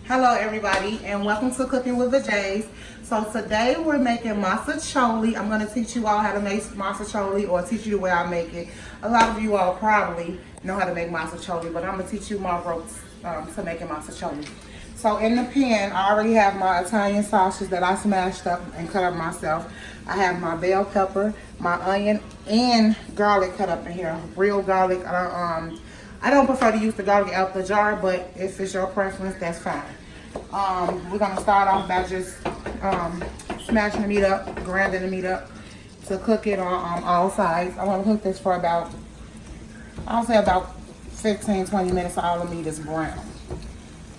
Hello everybody and welcome to Cooking with VaJae'S. So today we're making mostaccioli. I'm going to teach you all how to make mostaccioli, or teach you the way I make it. A lot of you all probably know how to make mostaccioli, but I'm going to teach you my ropes to making mostaccioli. So in the pan I already have my Italian sausage that I smashed up and cut up myself. I have my bell pepper, my onion, and garlic cut up in here. Real garlic. I don't prefer to use the garlic out the jar, but if it's your preference, that's fine. We're gonna start off by just smashing the meat up, grinding the meat up to cook it on all sides. I want to cook this for about, I'll say about 15-20 minutes so all the meat is brown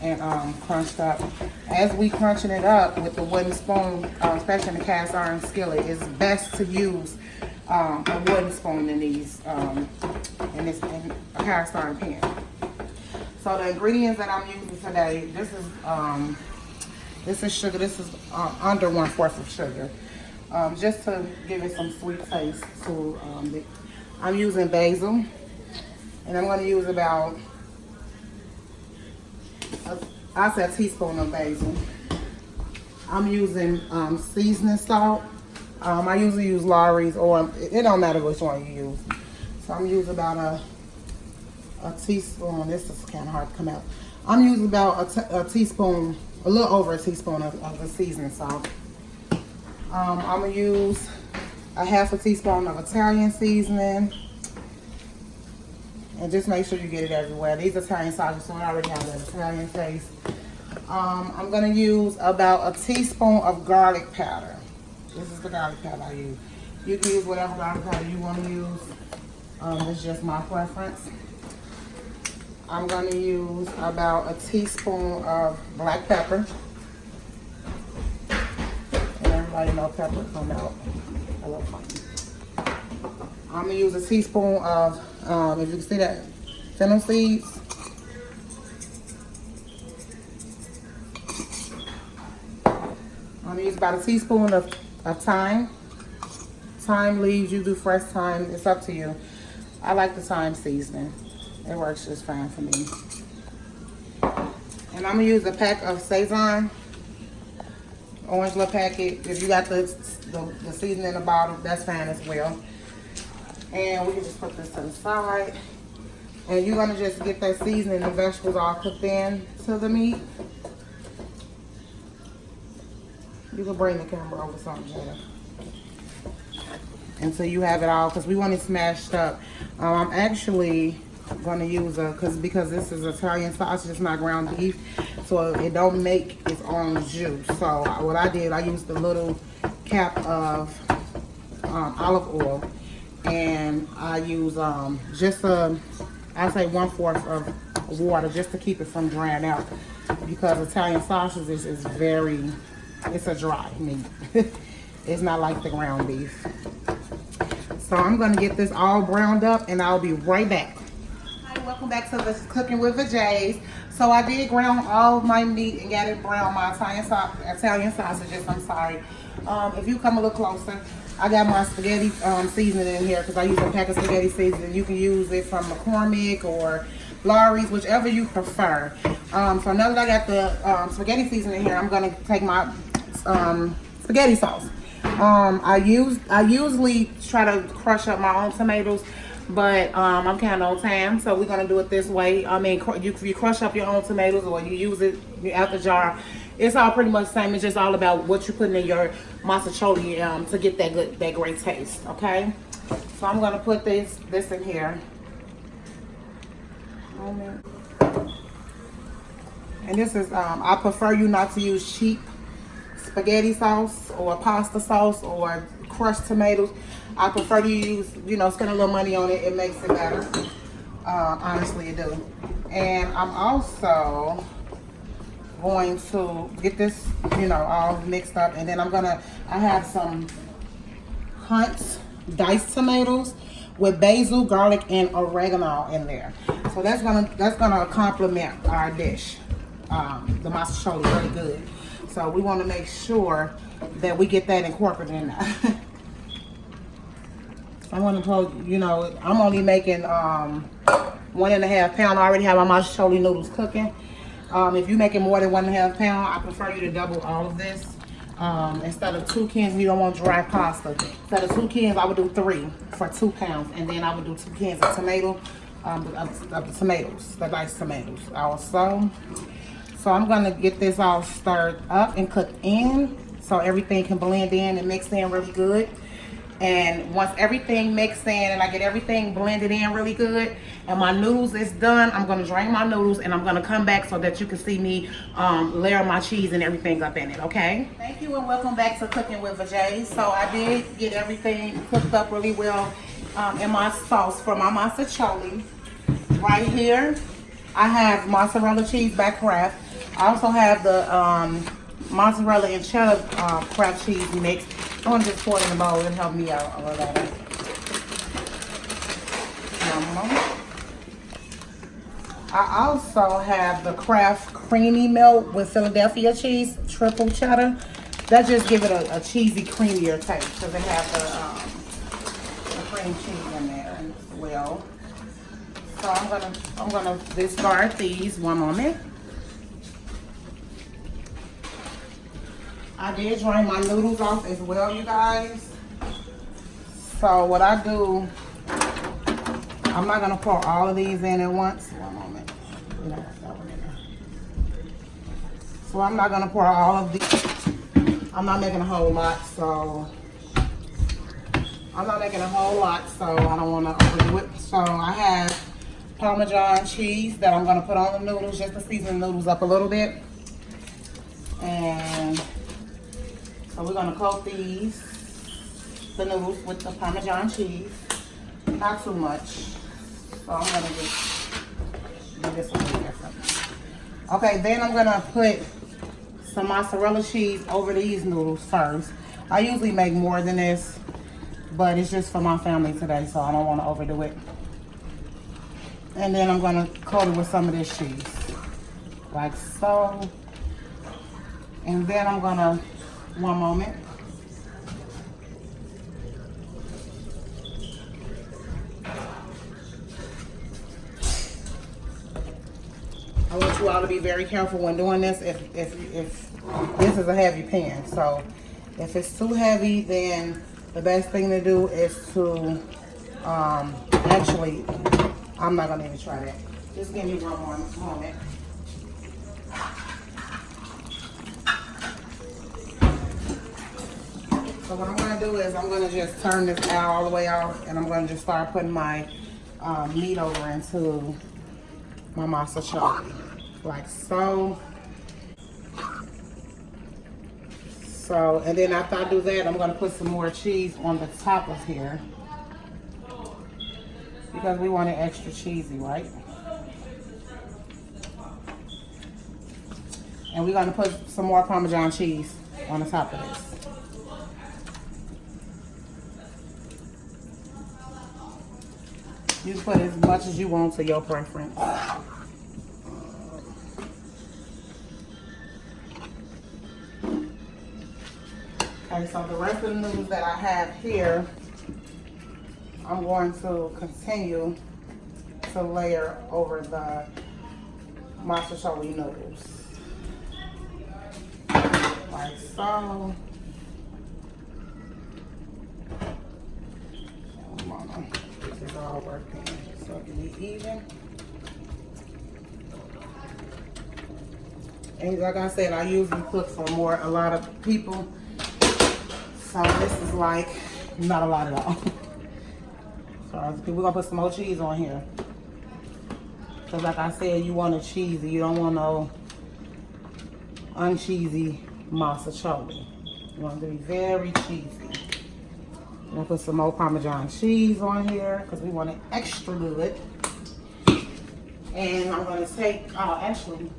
and crunched up. As we crunching it up with the wooden spoon, especially in the cast iron skillet, it's best to use a wooden spoon in these in a cast iron pan. So the ingredients that I'm using today, this is sugar. This is under 1/4 of sugar, just to give it some sweet taste. To I'm using basil, and I'm going to use about I'll say a teaspoon of basil. I'm using seasoning salt. I usually use Lawry's, or it don't matter which one you use. So I'm using about a teaspoon. This is kind of hard to come out. I'm using about a teaspoon, a little over a teaspoon of the seasoning salt. I'm going to use a half a teaspoon of Italian seasoning. And just make sure you get it everywhere. These Italian sausages, so I already have that Italian taste. I'm going to use about a teaspoon of garlic powder. This is the garlic powder I use. You can use whatever garlic powder you want to use. It's just my preference. I'm going to use about a teaspoon of black pepper. And everybody knows pepper come out a little funny. I'm going to use a teaspoon of, if you can see that, fennel seeds. I'm going to use about a teaspoon of thyme. Thyme leaves, you do fresh thyme, it's up to you. I like the thyme seasoning. It works just fine for me. And I'm going to use a pack of Sazon. Orange little packet. If you got the seasoning in the bottle, that's fine as well. And we can just put this to the side. And you're going to just get that seasoning and vegetables all cooked in to the meat. You can bring the camera over something better. And so you have it all, because we want it smashed up. I'm actually going to use because this is Italian sausage, it's not ground beef, so it don't make its own juice. So what I did, I used a little cap of olive oil, and I use just I say 1/4 of water, just to keep it from drying out, because Italian sausage is very, it's a dry meat. It's not like the ground beef. So I'm going to get this all browned up, and I'll be right back. Hi, welcome back to the Cooking with VaJae'S. So I did brown all of my meat and got it brown, my Italian sausages, I'm sorry. If you come a little closer, I got my spaghetti seasoning in here, because I use a pack of spaghetti seasoning. You can use it from McCormick or Lawry's, whichever you prefer. So now that I got the spaghetti seasoning in here, I'm going to take my spaghetti sauce. I usually try to crush up my own tomatoes, but I'm kind of on time, so we're gonna do it this way. I mean, you crush up your own tomatoes, or you use it out the jar. It's all pretty much the same. It's just all about what you're putting in your mostaccioli to get that great taste. Okay, so I'm gonna put this in here. And this is I prefer you not to use cheap spaghetti sauce or pasta sauce or crushed tomatoes. I prefer to use, spend a little money on it. It makes it better. Honestly, it do. And I'm also going to get this, all mixed up. And then I have some Hunt's diced tomatoes with basil, garlic, and oregano in there. So that's gonna complement our dish, the mostaccioli, really good. So we want to make sure that we get that incorporated in there. I want to tell you, I'm only making 1.5 pounds. I already have my mostaccioli noodles cooking. If you're making more than 1.5 pounds, I prefer you to double all of this. Instead of 2 cans, you don't want dry pasta. Instead of 2 cans, I would do 3 for 2 pounds. And then I would do 2 cans of tomato, of tomatoes, the diced tomatoes also. So I'm gonna get this all stirred up and cooked in so everything can blend in and mix in really good. And once everything mixed in and I get everything blended in really good and my noodles is done, I'm gonna drain my noodles and I'm gonna come back so that you can see me layer my cheese and everything up in it, okay? Thank you and welcome back to Cooking with VaJae'S. So I did get everything cooked up really well in my sauce for my Mostaccioli. Right here, I have mozzarella cheese by Kraft. I also have the mozzarella and cheddar Kraft cheese mix. I'm gonna just pour it in the bowl and help me out a little bit. I also have the Kraft creamy milk with Philadelphia cheese, triple cheddar. That just give it a cheesy, creamier taste because they have the cream cheese in there as well. So I'm gonna discard these. One moment. I did drain my noodles off as well, you guys. So what I do, I'm not gonna pour all of these in at once. One moment. So I'm not gonna pour all of these. I'm not making a whole lot, so I don't wanna overdo it. So I have Parmesan cheese that I'm gonna put on the noodles just to season the noodles up a little bit. And so we're gonna coat the noodles with the Parmesan cheese. Not too much. So I'm gonna just do this a little different. Okay, then I'm gonna put some mozzarella cheese over these noodles first. I usually make more than this, but it's just for my family today, so I don't wanna overdo it. And then I'm gonna coat it with some of this cheese, like so. And then I'm gonna, one moment. I want you all to be very careful when doing this if this is a heavy pan. So if it's too heavy, then the best thing to do is to, actually, I'm not gonna even try that. Just give me one more moment. So what I'm gonna do is I'm gonna just turn this out all the way off and I'm gonna just start putting my meat over into my Mostaccioli, like so. So, and then after I do that, I'm gonna put some more cheese on the top of here because we want it extra cheesy, right? And we're gonna put some more Parmesan cheese on the top of this. You put as much as you want to your preference. Okay, so the rest of the noodles that I have here, I'm going to continue to layer over the Mostaccioli noodles. Like so. This is all working so it can be even. And like I said, I usually cook for a lot of people. So this is like not a lot at all. So we're gonna put some more cheese on here. Cause like I said, you want it cheesy. You don't want no uncheesy Mostaccioli. You want it to be very cheesy. I'm gonna put some more Parmesan cheese on here because we want it extra good. And I'm gonna take, actually,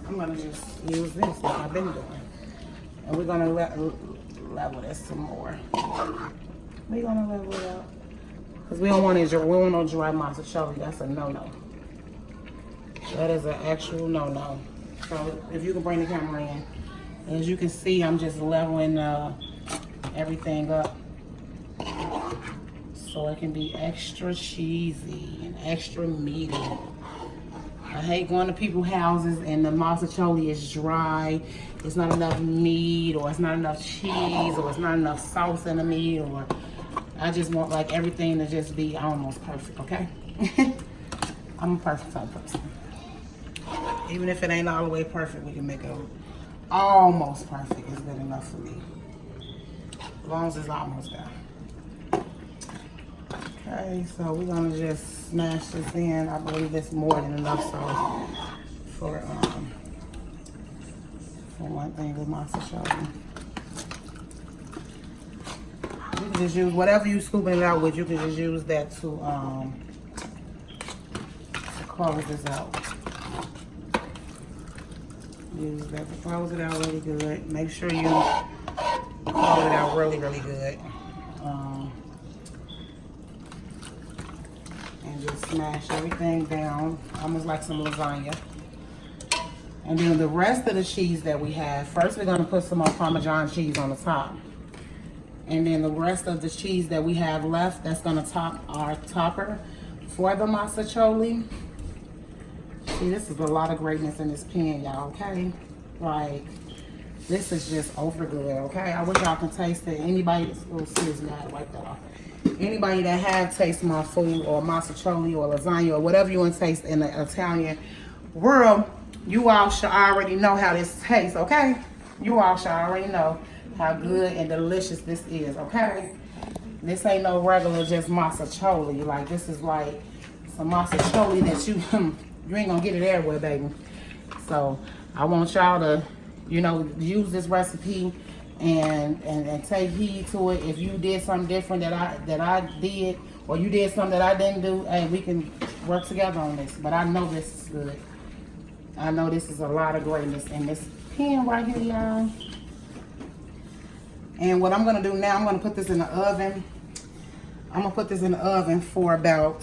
I'm gonna just use this like I've been doing. And we're gonna level this some more. We're gonna level it out. Because we don't want no dry Mostaccioli. That's a no-no. That is an actual no-no. So if you can bring the camera in. And as you can see, I'm just leveling everything up. So it can be extra cheesy and extra meaty. I hate going to people's houses and the mostaccioli is dry. It's not enough meat, or it's not enough cheese, or it's not enough sauce in the meat, or I just want like everything to just be almost perfect, okay? I'm a perfect type person. Even if it ain't all the way perfect, we can make it almost perfect. It's good enough for me. As long as it's almost there. Okay, so we're gonna just smash this in. I believe it's more than enough sauce for one thing with mostaccioli. You can just use whatever you scooping it out with. You can just use that to close this out. Use that to close it out really good. Make sure you close it out really, really good. And just smash everything down, almost like some lasagna. And then the rest of the cheese that we have, first we're gonna put some more Parmesan cheese on the top. And then the rest of the cheese that we have left, that's gonna top our topper for the mostaccioli. See, this is a lot of greatness in this pan, y'all, okay? Like, this is just over good, okay? I wish y'all can taste it. Anybody, oh, seriously, I had to wipe that off. Anybody that have tasted my food or mostaccioli or lasagna or whatever you want to taste in the Italian world, you all should already know how this tastes, okay? You all should already know how good and delicious this is, okay? This ain't no regular just mostaccioli. Like, this is like some mostaccioli that you ain't gonna get it everywhere, baby. So I want y'all to, you know, use this recipe and take heed to it. If you did something different that I did, or you did something that I didn't do, hey, we can work together on this. But I know this is good. I know this is a lot of greatness in this pan right here, y'all. And what I'm gonna do now, I'm gonna put this in the oven. I'm gonna put this in the oven for about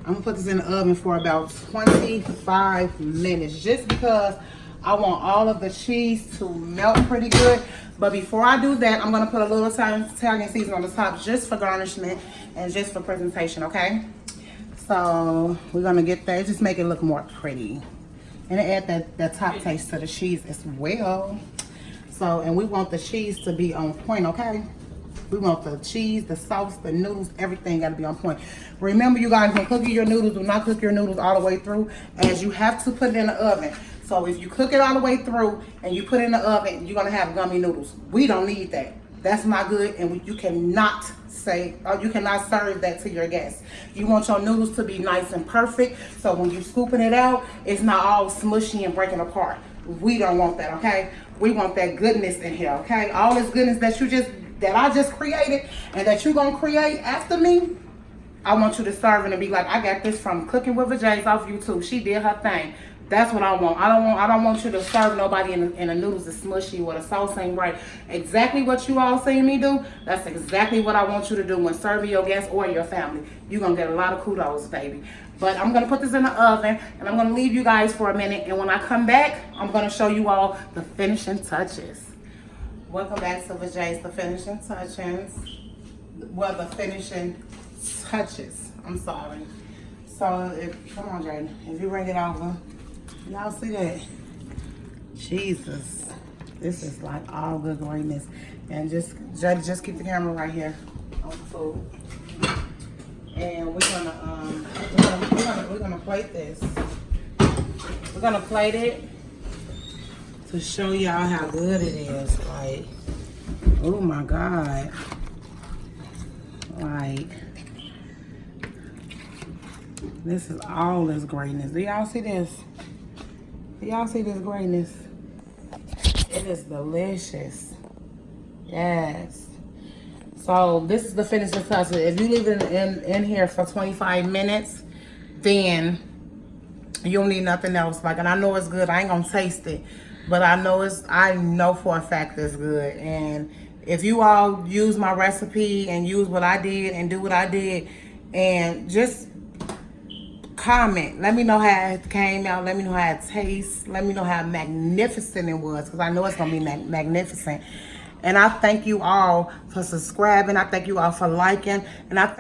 25 minutes, just because I want all of the cheese to melt pretty good. But before I do that, I'm gonna put a little Italian seasoning on the top just for garnishment and just for presentation, okay? So we're gonna get that, just make it look more pretty. And add that top taste to the cheese as well. So, and we want the cheese to be on point, okay? We want the cheese, the sauce, the noodles, everything gotta be on point. Remember, you guys, when cooking your noodles, do not cook your noodles all the way through, as you have to put it in the oven. So if you cook it all the way through and you put it in the oven, you're gonna have gummy noodles. We don't need that. That's not good, and you cannot you cannot serve that to your guests. You want your noodles to be nice and perfect, so when you're scooping it out, it's not all smushy and breaking apart. We don't want that, okay? We want that goodness in here, okay? All this goodness that I just created and that you're gonna create after me, I want you to serve it and be like, I got this from Cooking with VaJae'S off YouTube. She did her thing. That's what I want. I don't want you to serve nobody in the noodles is smushy or the sauce ain't right. Exactly what you all seen me do, that's exactly what I want you to do when serving your guests or your family. You're gonna get a lot of kudos, baby. But I'm gonna put this in the oven and I'm gonna leave you guys for a minute, and when I come back, I'm gonna show you all the finishing touches. Welcome back to VaJae'S, the finishing touches. Well, the finishing touches. I'm sorry. So, come on, Jaden. If you bring it over, y'all see that? Jesus, this is like all good greatness. And just keep the camera right here on the food. And we're gonna plate this. We're gonna plate it to show y'all how good it is. Like, oh my God. Like, this is all this greatness. Do y'all see this? Do y'all see this greatness? It is delicious. Yes. So this is the finishing touch. If you leave it in here for 25 minutes, then you don't need nothing else. Like, and I know it's good. I ain't gonna taste it, but I know for a fact it's good. And if you all use my recipe and use what I did and do what I did, and just comment, let me know how it came out. Let me know how it tastes. Let me know how magnificent it was, because I know it's gonna be magnificent. And I thank you all for subscribing. I thank you all for liking, and I